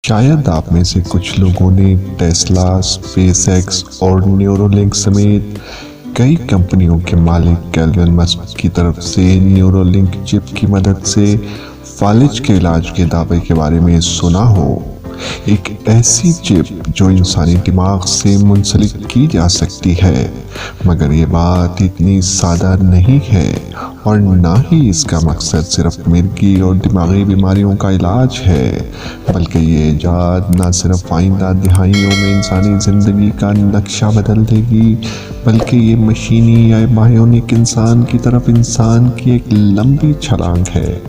شاید آپ میں سے کچھ لوگوں نے ٹیسلا، اسپیس ایکس اور نیورولنک سمیت کئی کمپنیوں کے مالک ایلن مسک کی طرف سے نیورولنک چپ کی مدد سے فالج کے علاج کے دعوے کے بارے میں سنا ہو۔ ایک ایسی چپ جو انسانی دماغ سے منسلک کی جا سکتی ہے، مگر یہ بات اتنی سادہ نہیں ہے اور نہ ہی اس کا مقصد صرف مرگی اور دماغی بیماریوں کا علاج ہے، بلکہ یہ ایجاد نہ صرف آئندہ دہائیوں میں انسانی زندگی کا نقشہ بدل دے گی، بلکہ یہ مشینی یا بائیونک انسان کی طرف انسان کی ایک لمبی چھلانگ ہے۔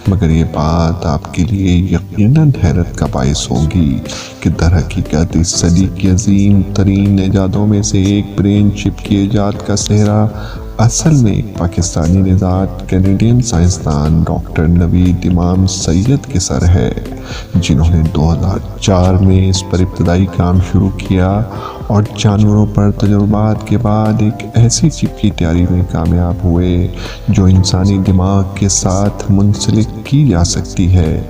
مگر یہ بات آپ کے لیے یقیناً حیرت کا باعث ہوگی کہ در حقیقت اس صدی کی عظیم ترین ایجادوں میں سے ایک برین چپ کی ایجاد کا سہرا اصل میں ایک پاکستانی نژاد کینیڈین سائنسدان ڈاکٹر نوید امام سید کے سر ہے، جنہوں نے 2004 میں اس پر ابتدائی کام شروع کیا اور جانوروں پر تجربات کے بعد ایک ایسی چپ کی تیاری میں کامیاب ہوئے جو انسانی دماغ کے ساتھ منسلک کی جا سکتی ہے۔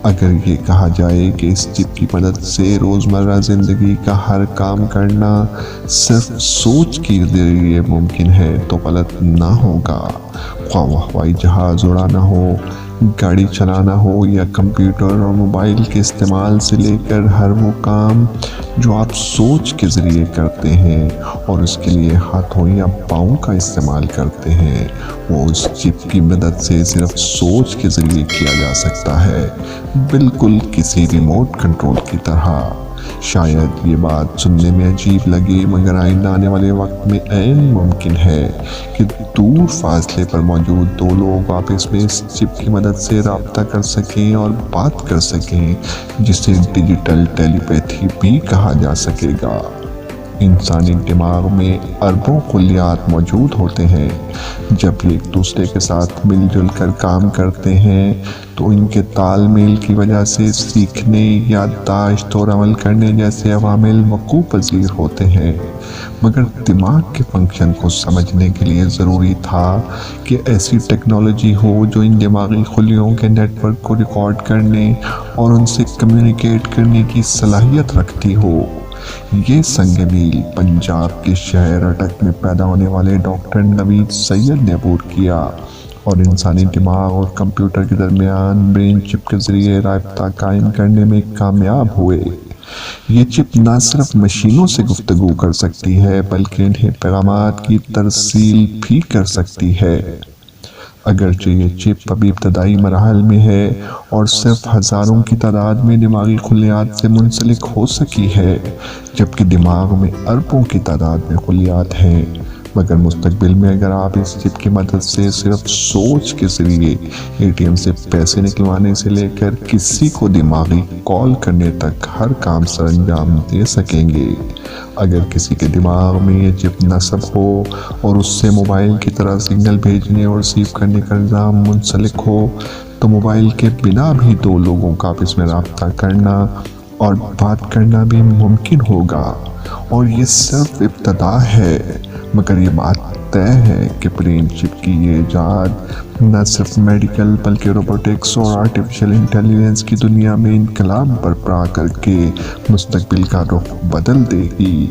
اگر یہ کہا جائے کہ اس چپ کی مدد سے روزمرہ زندگی کا ہر کام کرنا صرف سوچ کے ذریعے ممکن ہے تو غلط نہ ہوگا۔ خواہ وہ ہوائی جہاز اڑانا ہو، گاڑی چلانا ہو یا کمپیوٹر اور موبائل کے استعمال سے لے کر ہر وہ کام جو آپ سوچ کے ذریعے کرتے ہیں اور اس کے لیے ہاتھوں یا پاؤں کا استعمال کرتے ہیں، وہ اس چپ کی مدد سے صرف سوچ کے ذریعے کیا جا سکتا ہے، بالکل کسی ریموٹ کنٹرول کی طرح۔ شاید یہ بات سننے میں عجیب لگے، مگر آئندہ آنے والے وقت میں عین ممکن ہے کہ دور فاصلے پر موجود دو لوگ آپس میں اس چپ کی مدد سے رابطہ کر سکیں اور بات کر سکیں، جسے ڈیجیٹل ٹیلی پیتھی بھی کہا جا سکے گا۔ انسانی دماغ میں اربوں خلیات موجود ہوتے ہیں۔ جب یہ ایک دوسرے کے ساتھ مل جل کر کام کرتے ہیں تو ان کے تال میل کی وجہ سے سیکھنے، یادداشت اور عمل کرنے جیسے عوامل وقوع پذیر ہوتے ہیں۔ مگر دماغ کے فنکشن کو سمجھنے کے لیے ضروری تھا کہ ایسی ٹیکنالوجی ہو جو ان دماغی خلیوں کے نیٹ ورک کو ریکارڈ کرنے اور ان سے کمیونیکیٹ کرنے کی صلاحیت رکھتی ہو۔ یہ سنگ میل پنجاب کے شہر اٹک میں پیدا ہونے والے ڈاکٹر نوید سید نے عبور کیا اور انسانی دماغ اور کمپیوٹر کے درمیان برین چپ کے ذریعے رابطہ قائم کرنے میں کامیاب ہوئے۔ یہ چپ نہ صرف مشینوں سے گفتگو کر سکتی ہے بلکہ انہیں پیغامات کی ترسیل بھی کر سکتی ہے۔ اگرچہ یہ چپ ابھی ابتدائی مراحل میں ہے اور صرف ہزاروں کی تعداد میں دماغی خلیات سے منسلک ہو سکی ہے، جبکہ دماغ میں اربوں کی تعداد میں خلیات ہیں، مگر مستقبل میں اگر آپ اس چپ کی مدد سے صرف سوچ کے ذریعے ATM سے پیسے نکلوانے سے لے کر کسی کو دماغی کال کرنے تک ہر کام سر انجام دے سکیں گے، اگر کسی کے دماغ میں یہ چپ نصب ہو اور اس سے موبائل کی طرح سگنل بھیجنے اور ریسیو کرنے کا نظام منسلک ہو، تو موبائل کے بنا بھی دو لوگوں کا آپس میں رابطہ کرنا اور بات کرنا بھی ممکن ہوگا۔ اور یہ صرف ابتدا ہے، مگر یہ بات طے ہے کہ برین چپ کی یہ ایجاد نہ صرف میڈیکل بلکہ روبوٹکس اور آرٹیفیشل انٹیلیجنس کی دنیا میں انقلاب برپا کر کے مستقبل کا رخ بدل دے گی۔